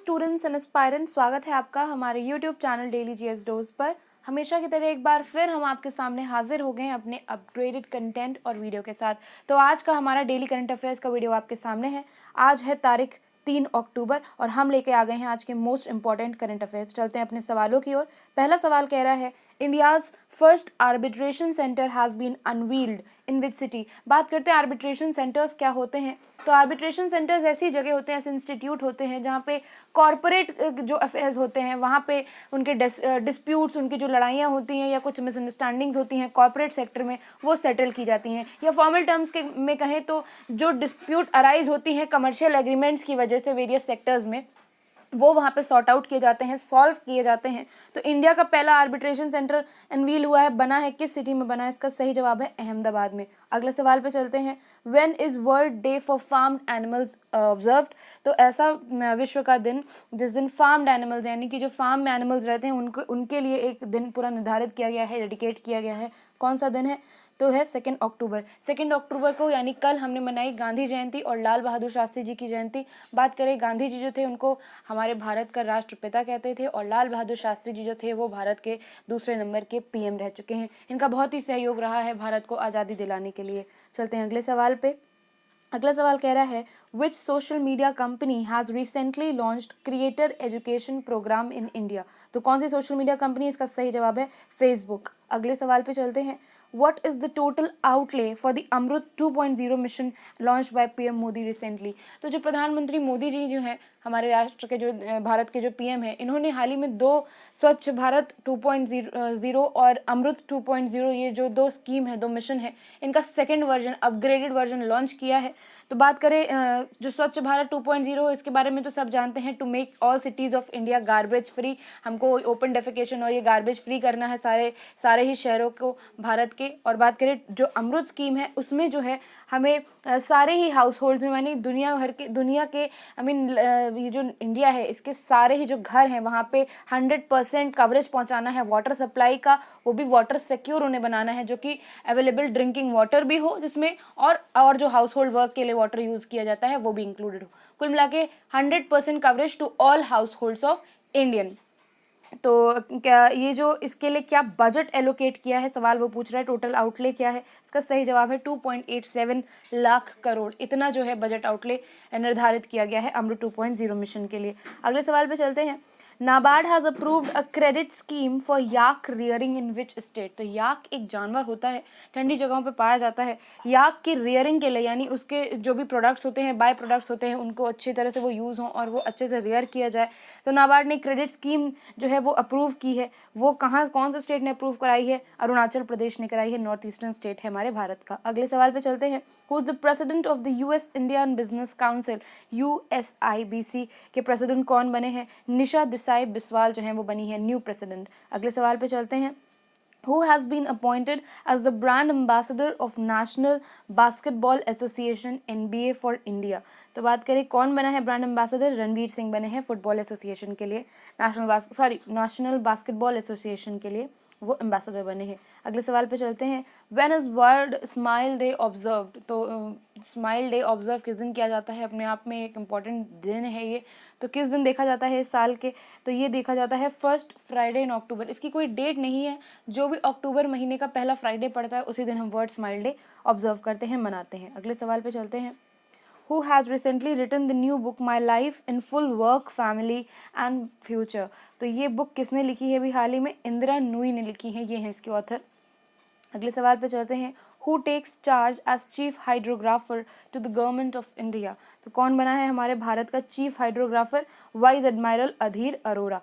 Students and aspirants, स्वागत है आपका हमारे YouTube channel daily GS dose पर। हमेशा की तरह एक बार फिर हम आपके सामने हाजिर हो गए हैं अपने अपग्रेडेड कंटेंट और वीडियो के साथ। तो आज का हमारा डेली करंट अफेयर्स का वीडियो आपके सामने है। आज है तारीख 3 अक्टूबर और हम लेके आ गए हैं आज के मोस्ट इंपॉर्टेंट करंट अफेयर्स। चलते हैं अपने सवालों की ओर। पहला सवाल कह रहा है, India's first arbitration centre has been unveiled in which city. बात करते हैं आर्बिट्रेशन सेंटर्स क्या होते हैं। तो आर्बिट्रेशन सेंटर्स ऐसी जगह होते हैं, ऐसे इंस्टीट्यूट होते हैं जहाँ पे कॉरपोरेट जो अफेयर्स होते हैं वहाँ पे उनके डिस्प्यूट्स, उनकी जो लड़ाइयाँ होती हैं या कुछ मिसअंडरस्टैंडिंग्स होती हैं कॉरपोरेट सेक्टर में, वो सेटल की जाती हैं। या फॉर्मल टर्म्स के में कहें तो जो डिस्प्यूट अराइज होती हैं कमर्शियल एग्रीमेंट्स की वजह से वेरियस सेक्टर्स में, वो वहाँ पे सॉर्ट आउट किए जाते हैं, सॉल्व किए जाते हैं। तो इंडिया का पहला आर्बिट्रेशन सेंटर अनवील हुआ है, बना है किस सिटी में बना है? इसका सही जवाब है अहमदाबाद में। अगले सवाल पे चलते हैं, when is world day for farmed animals observed. तो ऐसा विश्व का दिन जिस दिन फार्म्ड एनिमल्स यानी कि जो फार्म में एनिमल्स रहते हैं उनके लिए एक दिन पूरा निर्धारित किया गया है, डेडिकेट किया गया है। कौन सा दिन है? तो है 2 अक्टूबर। 2 अक्टूबर को यानी कल हमने मनाई गांधी जयंती और लाल बहादुर शास्त्री जी की जयंती। बात करें, गांधी जी जो थे उनको हमारे भारत का राष्ट्रपिता कहते थे और लाल बहादुर शास्त्री जी जो थे वो भारत के दूसरे नंबर के पीएम रह चुके हैं। इनका बहुत ही सहयोग रहा है भारत को आज़ादी दिलाने के लिए। चलते हैं अगले सवाल पे। अगला सवाल कह रहा है, which social media company has recently launched creator education programme in India. तो कौन सी सोशल मीडिया कंपनी? इसका सही जवाब है फेसबुक। अगले सवाल पे चलते हैं, what is the total outlay for the AMRUT 2.0 mission launch by PM Modi recently. तो जो प्रधानमंत्री मोदी जी जो हैं, हमारे राष्ट्र के जो भारत के जो पीएम हैं, इन्होंने हाल ही में 2 स्वच्छ भारत 2.0 और अमृत 2.0 ये जो 2 स्कीम है, 2 मिशन है, इनका second version, upgraded version launch किया है। तो बात करें जो स्वच्छ भारत 2.0 इसके बारे में तो सब जानते हैं, to make all cities of India garbage free. हमको ओपन डेफिकेशन और ये गार्बेज फ्री करना है सारे ही शहरों को भारत के। और बात करें जो अमृत स्कीम है उसमें जो है हमें सारे ही हाउस होल्ड्स में, यानी दुनिया के आई मीन ये जो इंडिया है इसके सारे ही जो घर हैं वहाँ पे 100% कवरेज पहुँचाना है वाटर सप्लाई का। वो भी वाटर सिक्योर उन्हें बनाना है जो कि अवेलेबल ड्रिंकिंग वाटर भी हो जिसमें, और जो हाउस होल्ड वर्क के लिए वाटर यूज़ किया जाता है वो भी इंक्लूडेड हो। कुल मिला के 100% coverage to all households of Indian. तो क्या ये जो इसके लिए क्या बजट एलोकेट किया है, सवाल वो पूछ रहा है, टोटल आउटले क्या है? इसका सही जवाब है 2.87 लाख करोड़। इतना जो है बजट आउटले निर्धारित किया गया है अमृत 2.0 मिशन के लिए। अगले सवाल पे चलते हैं, NABARD has approved a credit scheme for yak rearing in which state. तो याक एक जानवर होता है, ठंडी जगहों पे पाया जाता है। याक की रियरिंग के लिए यानी उसके जो भी प्रोडक्ट्स होते हैं, बाय प्रोडक्ट्स होते हैं, उनको अच्छी तरह से वो यूज़ हों और वो अच्छे से रियर किया जाए, तो नाबार्ड ने क्रेडिट स्कीम जो है वो अप्रूव की है। वो कौन से स्टेट ने अप्रूव कराई है? अरुणाचल प्रदेश ने कराई है, नॉर्थ ईस्टर्न स्टेट है हमारे भारत का। अगले सवाल पे चलते हैं, who is the president of the US Indian business council, USIBC के प्रेसिडेंट कौन बने हैं? निशा देसाई बिस्वाल जो है वो बनी है न्यू प्रेसिडेंट। अगले सवाल पे चलते हैं, who has been appointed as the brand ambassador of National Basketball Association NBA for India। तो बात करें कौन बना है ब्रांड एम्बेसडर? रणवीर सिंह बने हैं फुटबॉल एसोसिएशन के लिए, नेशनल बास्केटबॉल एसोसिएशन के लिए वो एम्बेसडर बने हैं। अगले सवाल पे चलते हैं, when is world smile day observed. तो स्माइल डे ऑब्जर्व किस दिन किया जाता है? अपने आप में एक इम्पॉर्टेंट दिन है ये। तो किस दिन देखा जाता है इस साल के? तो ये देखा जाता है फर्स्ट फ्राइडे इन अक्टूबर। इसकी कोई डेट नहीं है, जो भी अक्टूबर महीने का पहला फ्राइडे पड़ता है उसी दिन हम वर्ल्ड स्माइल डे ऑब्जर्व करते हैं, मनाते हैं। अगले सवाल पे चलते हैं, who has recently written the new book My Life in Full Work Family and Future। तो ये बुक किसने लिखी है? अभी हाल ही में इंदिरा नूई ने लिखी है, ये हैं इसके ऑथर। अगले सवाल पे चलते हैं, who takes charge as chief hydrographer to the government of India. तो कौन बना है हमारे भारत का chief hydrographer? Vice admiral Adhir Arora.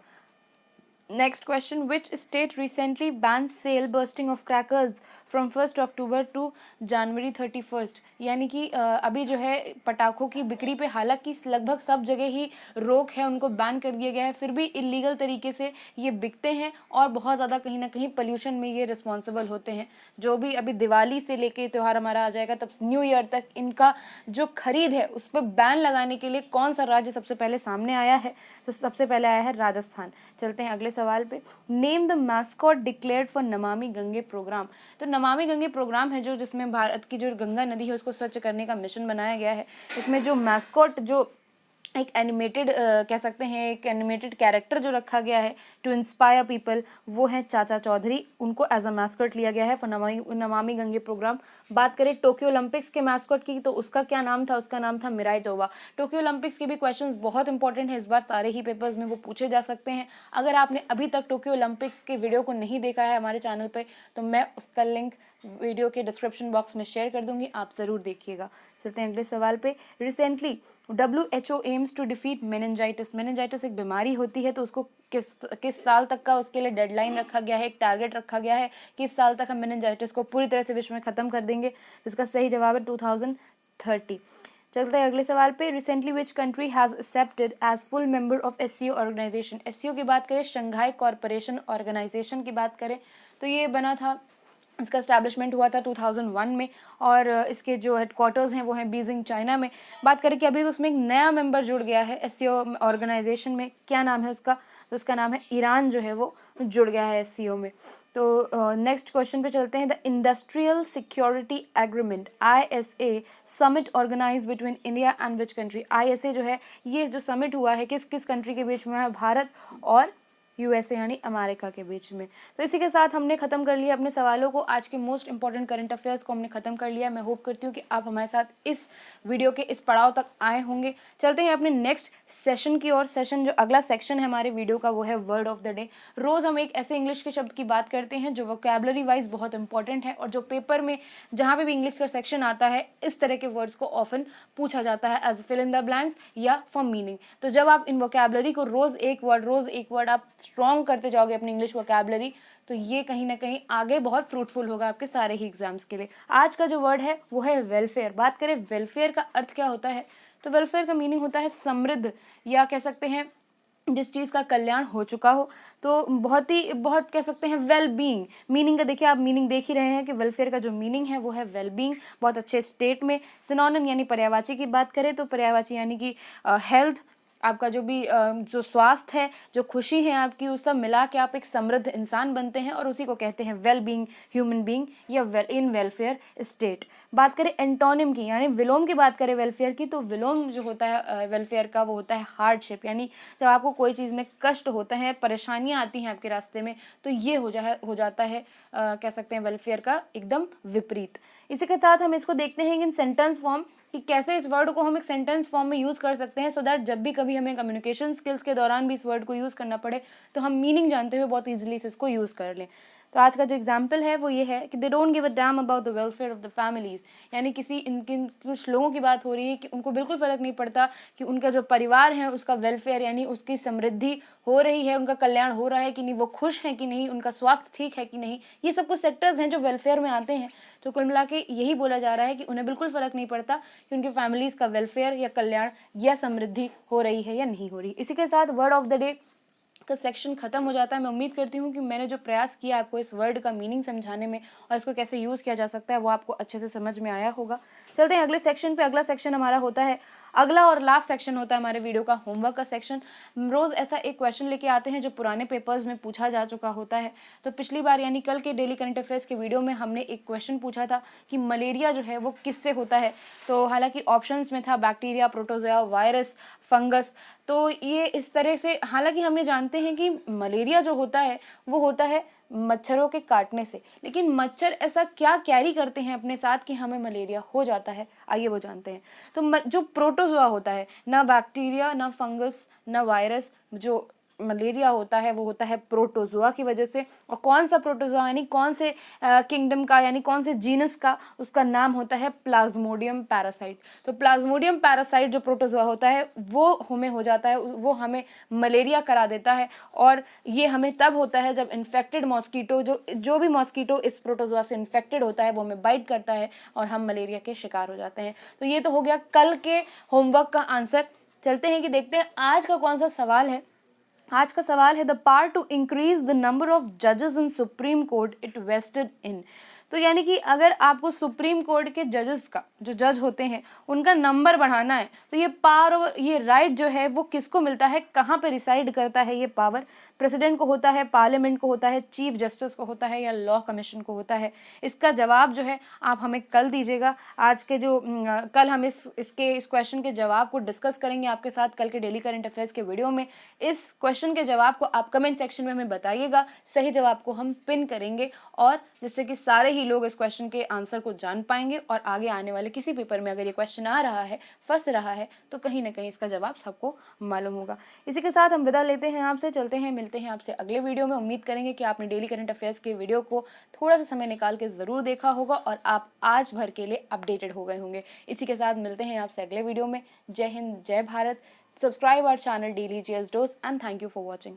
Next question, which state recently ban sale bursting of crackers from 1 October to January 31। यानी कि अभी जो है पटाखों की बिक्री पे हालांकि लगभग सब जगह ही रोक है, उनको बैन कर दिया गया है, फिर भी इलीगल तरीके से ये बिकते हैं और बहुत ज़्यादा कहीं ना कहीं पोल्यूशन में ये रिस्पॉन्सिबल होते हैं। जो भी अभी दिवाली से लेके त्यौहार हमारा आ जाएगा तब न्यू ईयर तक इनका जो खरीद है उस पर बैन लगाने के लिए कौन सा राज्य सबसे पहले सामने आया है? तो सबसे पहले आया है राजस्थान। चलते हैं अगले सवाल पे, name the mascot declared for Namami Gange programme. तो नमामि गंगे प्रोग्राम है जो जिसमें भारत की जो गंगा नदी है उसको स्वच्छ करने का मिशन बनाया गया है। इसमें जो मैस्कॉट जो एक एनिमेटेड कह सकते हैं एक एनिमेटेड कैरेक्टर जो रखा गया है टू इंस्पायर पीपल, वो है चाचा चौधरी। उनको एज अ मैस्कॉट लिया गया है फॉर नमामि गंगे प्रोग्राम। बात करें टोक्यो ओलंपिक्स के मैस्कॉट की, तो उसका क्या नाम था? उसका नाम था मिराई टोवा। टोक्यो ओलंपिक्स के भी क्वेश्चंस बहुत इंपॉर्टेंट है, इस बार सारे ही पेपर्स में वो पूछे जा सकते हैं। अगर आपने अभी तक टोक्यो ओलंपिक्स के वीडियो को नहीं देखा है हमारे चैनल पर, तो मैं उसका लिंक वीडियो के डिस्क्रिप्शन बॉक्स में शेयर कर दूंगी, आप ज़रूर देखिएगा। चलते हैं अगले सवाल पे। Recently WHO aims to defeat meningitis. Meningitis एक बीमारी होती है, तो उसको किस साल तक का उसके लिए डेडलाइन रखा गया है, एक टारगेट रखा गया है कि इस साल तक हम मेनिंजाइटिस को पूरी तरह से विश्व में ख़त्म कर देंगे। इसका सही जवाब है 2030। चलते हैं अगले सवाल पे। Recently which country has accepted as full member of SCO organisation. SCO की बात करें, शंघाई कॉरपोरेशन ऑर्गेनाइजेशन की बात करें, तो ये बना था, इसका इस्टेब्लिशमेंट हुआ था 2001 में, और इसके जो हेडक्वार्टर्स हैं वो हैं बीजिंग, चाइना में। बात करें कि अभी उसमें एक नया मेंबर जुड़ गया है SCO ऑर्गेनाइजेशन में, क्या नाम है उसका? तो उसका नाम है ईरान, जो है वो जुड़ गया है SCO में। तो नेक्स्ट क्वेश्चन पे चलते हैं। The industrial security agreement ISA summit organise between India and which country. ISA जो है, ये जो समिट हुआ है किस किस कंट्री के बीच में है? भारत और USA यानी अमेरिका के बीच में। तो इसी के साथ हमने खत्म कर लिया अपने सवालों को। आज के मोस्ट इंपॉर्टेंट करंट अफेयर्स को हमने खत्म कर लिया। मैं होप करती हूँ कि आप हमारे साथ इस वीडियो के इस पड़ाव तक आए होंगे। चलते हैं अपने नेक्स्ट सेशन की ओर। सेशन जो अगला सेक्शन है हमारे वीडियो का, वो है वर्ड ऑफ द डे। रोज हम एक ऐसे इंग्लिश के शब्द की बात करते हैं जो वोकैबुलरी वाइज बहुत इंपॉर्टेंट है, और जो पेपर में जहाँ पे भी इंग्लिश का सेक्शन आता है, इस तरह के वर्ड्स को ऑफन पूछा जाता है as fill in the blanks या फॉर मीनिंग। तो जब आप इन वोकैबुलरी को रोज एक वर्ड आप स्ट्रॉन्ग करते जाओगे अपनी इंग्लिश वोकैबुलरी, तो ये कहीं ना कहीं आगे बहुत फ्रूटफुल होगा आपके सारे ही एग्जाम्स के लिए। आज का जो वर्ड है वो है वेलफेयर। बात करें वेलफेयर का अर्थ क्या होता है, तो वेलफेयर का मीनिंग होता है समृद्ध, या कह सकते हैं जिस चीज़ का कल्याण हो चुका हो। तो बहुत कह सकते हैं वेल बीइंग। मीनिंग का देखिए, आप मीनिंग देख ही रहे हैं कि वेलफेयर का जो मीनिंग है वो है वेल बीइंग, बहुत अच्छे स्टेट में। सिनोनिम यानी पर्यायवाची की बात करें, तो पर्यायवाची यानी कि हेल्थ, आपका जो भी जो स्वास्थ्य है, जो खुशी है आपकी, उस सब मिला के आप एक समृद्ध इंसान बनते हैं, और उसी को कहते हैं वेल बीइंग, ह्यूमन बीइंग, या इन वेलफेयर स्टेट। बात करें एंटोनिम की, यानी विलोम की बात करें वेलफेयर की, तो विलोम जो होता है वेलफेयर का, वो होता है हार्डशिप। यानी जब आपको कोई चीज़ में कष्ट होता है, परेशानियां आती हैं आपके रास्ते में, तो ये हो जाता है कह सकते हैं वेलफेयर का एकदम विपरीत। इसी के साथ हम इसको देखते हैं इन सेंटेंस फॉर्म, कि कैसे इस वर्ड को हम एक सेंटेंस फॉर्म में यूज़ कर सकते हैं, सो दैट जब भी कभी हमें कम्युनिकेशन स्किल्स के दौरान भी इस वर्ड को यूज़ करना पड़े, तो हम मीनिंग जानते हुए बहुत ईजिली से इसको यूज़ कर लें। तो आज का जो एग्जाम्पल है वो ये है कि they don't give a damn about the welfare of the families. यानी कुछ लोगों की बात हो रही है कि उनको बिल्कुल फ़र्क नहीं पड़ता कि उनका जो परिवार है उसका वेलफेयर यानी उसकी समृद्धि हो रही है, उनका कल्याण हो रहा है कि नहीं, वो खुश हैं कि नहीं, उनका स्वास्थ्य ठीक है कि नहीं। ये सब कुछ सेक्टर्स हैं जो वेलफेयर में आते हैं। तो कुल मिला के यही बोला जा रहा है कि उन्हें बिल्कुल फ़र्क नहीं पड़ता कि उनके फैमिलीज़ का वेलफेयर या कल्याण या समृद्धि हो रही है या नहीं हो रही। इसी के साथ वर्ड ऑफ द डे का सेक्शन खत्म हो जाता है। मैं उम्मीद करती हूँ कि मैंने जो प्रयास किया आपको इस वर्ड का मीनिंग समझाने में और इसको कैसे यूज़ किया जा सकता है वो आपको अच्छे से समझ में आया होगा। चलते हैं अगले सेक्शन पे। अगला सेक्शन हमारा होता है, अगला और लास्ट सेक्शन होता है हमारे वीडियो का होमवर्क का सेक्शन। रोज़ ऐसा एक क्वेश्चन लेके आते हैं जो पुराने पेपर्स में पूछा जा चुका होता है। तो पिछली बार यानी कल के डेली करंट अफेयर्स के वीडियो में हमने एक क्वेश्चन पूछा था कि मलेरिया जो है वो किससे होता है। तो हालांकि ऑप्शंस में था बैक्टीरिया, प्रोटोजोआ, वायरस, फंगस। तो ये इस तरह से, हालांकि हम ये जानते हैं कि मलेरिया जो होता है वो होता है मच्छरों के काटने से, लेकिन मच्छर ऐसा क्या कैरी करते हैं अपने साथ कि हमें मलेरिया हो जाता है, आइए वो जानते हैं। तो जो प्रोटोजोआ होता है, ना बैक्टीरिया, ना फंगस, ना वायरस, जो मलेरिया होता है वो होता है प्रोटोजोआ की वजह से। और कौन सा प्रोटोजोआ यानी कौन से किंगडम का यानी कौन से जीनस का, उसका नाम होता है प्लाज्मोडियम पैरासाइट। तो प्लाज्मोडियम पैरासाइट जो प्रोटोजोआ होता है वो हमें हो जाता है, वो हमें मलेरिया करा देता है। और ये हमें तब होता है जब इन्फेक्टेड मॉस्कीटो, जो भी मॉस्कीटो इस प्रोटोजोआ से इन्फेक्टेड होता है वो हमें बाइट करता है और हम मलेरिया के शिकार हो जाते हैं। तो ये तो हो गया कल के होमवर्क का आंसर। चलते हैं कि देखते हैं आज का कौन सा सवाल है। आज का सवाल है the power to increase the number of जजेस in Supreme Court it vested in. तो यानी कि अगर आपको सुप्रीम कोर्ट के जजेस का, जो जज होते हैं, उनका नंबर बढ़ाना है, तो ये पावर, ये राइट जो है वो किसको मिलता है, कहाँ पे रिसाइड करता है ये पावर? प्रेसिडेंट को होता है, पार्लियामेंट को होता है, चीफ जस्टिस को होता है, या लॉ कमीशन को होता है? इसका जवाब जो है आप हमें कल दीजिएगा। आज के जो कल हम इस क्वेश्चन के जवाब को डिस्कस करेंगे आपके साथ कल के डेली करंट अफेयर्स के वीडियो में। इस क्वेश्चन के जवाब को आप कमेंट सेक्शन में हमें बताइएगा, सही जवाब को हम पिन करेंगे, और जिससे कि सारे ही लोग इस क्वेश्चन के आंसर को जान पाएंगे, और आगे आने वाले किसी पेपर में अगर ये क्वेश्चन आ रहा है, फंस रहा है, तो कहीं ना कहीं इसका जवाब सबको मालूम होगा। इसी के साथ हम विदा लेते हैं आपसे, चलते हैं, मिलते हैं आपसे अगले वीडियो में। उम्मीद करेंगे कि आपने डेली करंट अफेयर्स के वीडियो को थोड़ा सा समय निकाल के जरूर देखा होगा और आप आज भर के लिए अपडेटेड हो गए होंगे। इसी के साथ मिलते हैं आपसे अगले वीडियो में। Jai Hind, Jai Bharat. Subscribe our channel daily GS dose and thank you for watching.